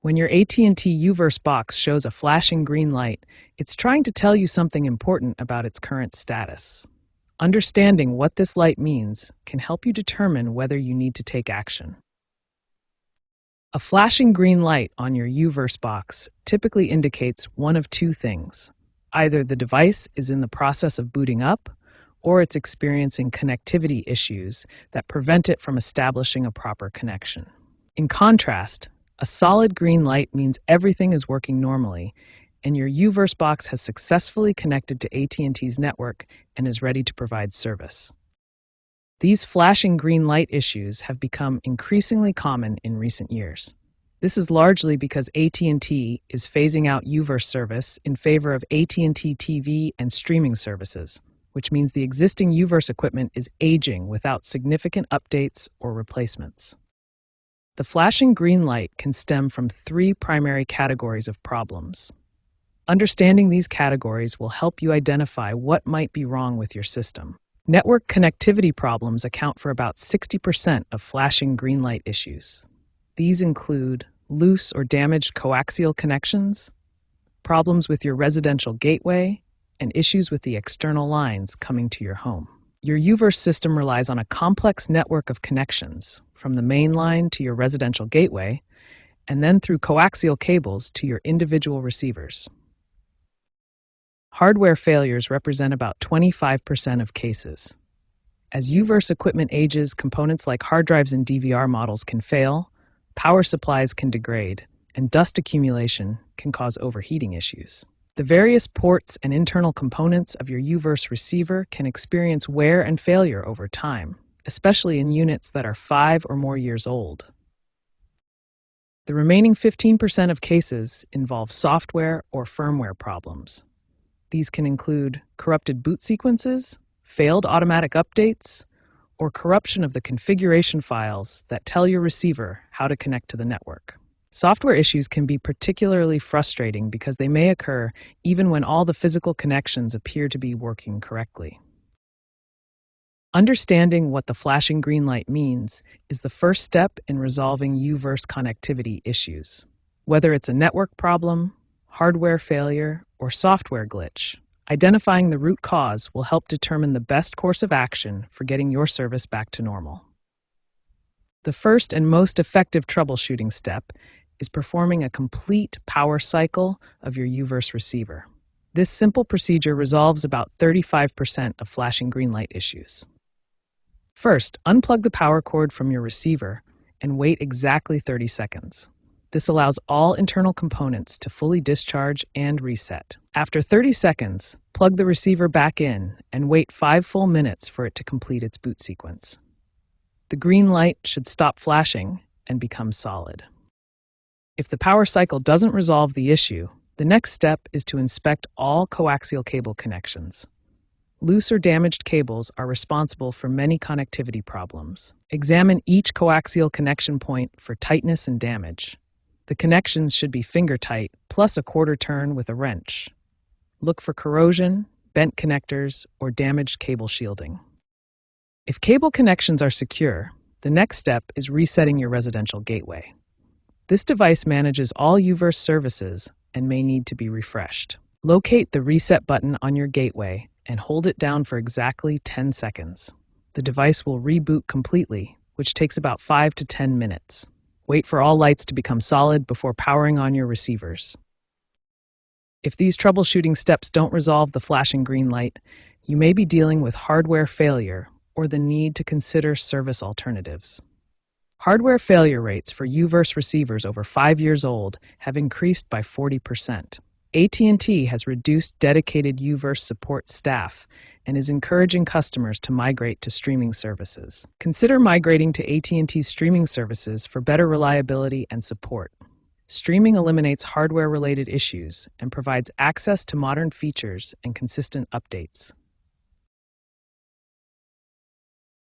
When your AT&T U-verse box shows a flashing green light, it's trying to tell you something important about its current status. Understanding what this light means can help you determine whether you need to take action. A flashing green light on your U-verse box typically indicates one of two things. Either the device is in the process of booting up, or it's experiencing connectivity issues that prevent it from establishing a proper connection. In contrast, a solid green light means everything is working normally, and your U-verse box has successfully connected to AT&T's network and is ready to provide service. These flashing green light issues have become increasingly common in recent years. This is largely because AT&T is phasing out U-verse service in favor of AT&T TV and streaming services, which means the existing U-verse equipment is aging without significant updates or replacements. The flashing green light can stem from three primary categories of problems. Understanding these categories will help you identify what might be wrong with your system. Network connectivity problems account for about 60% of flashing green light issues. These include loose or damaged coaxial connections, problems with your residential gateway, and issues with the external lines coming to your home. Your U-verse system relies on a complex network of connections, from the main line to your residential gateway, and then through coaxial cables to your individual receivers. Hardware failures represent about 25% of cases. As U-verse equipment ages, components like hard drives and DVR models can fail, power supplies can degrade, and dust accumulation can cause overheating issues. The various ports and internal components of your U-verse receiver can experience wear and failure over time, especially in units that are 5 or more years old. The remaining 15% of cases involve software or firmware problems. These can include corrupted boot sequences, failed automatic updates, or corruption of the configuration files that tell your receiver how to connect to the network. Software issues can be particularly frustrating because they may occur even when all the physical connections appear to be working correctly. Understanding what the flashing green light means is the first step in resolving U-verse connectivity issues. Whether it's a network problem, hardware failure, or software glitch, identifying the root cause will help determine the best course of action for getting your service back to normal. The first and most effective troubleshooting step is performing a complete power cycle of your U-verse receiver. This simple procedure resolves about 35% of flashing green light issues. First, unplug the power cord from your receiver and wait exactly 30 seconds. This allows all internal components to fully discharge and reset. After 30 seconds, plug the receiver back in and wait 5 full minutes for it to complete its boot sequence. The green light should stop flashing and become solid. If the power cycle doesn't resolve the issue, the next step is to inspect all coaxial cable connections. Loose or damaged cables are responsible for many connectivity problems. Examine each coaxial connection point for tightness and damage. The connections should be finger tight, plus a quarter turn with a wrench. Look for corrosion, bent connectors, or damaged cable shielding. If cable connections are secure, the next step is resetting your residential gateway. This device manages all U-verse services and may need to be refreshed. Locate the reset button on your gateway and hold it down for exactly 10 seconds. The device will reboot completely, which takes about 5 to 10 minutes. Wait for all lights to become solid before powering on your receivers. If these troubleshooting steps don't resolve the flashing green light, you may be dealing with hardware failure or the need to consider service alternatives. Hardware failure rates for U-verse receivers over 5 years old have increased by 40%. AT&T has reduced dedicated U-verse support staff and is encouraging customers to migrate to streaming services. Consider migrating to AT&T streaming services for better reliability and support. Streaming eliminates hardware-related issues and provides access to modern features and consistent updates.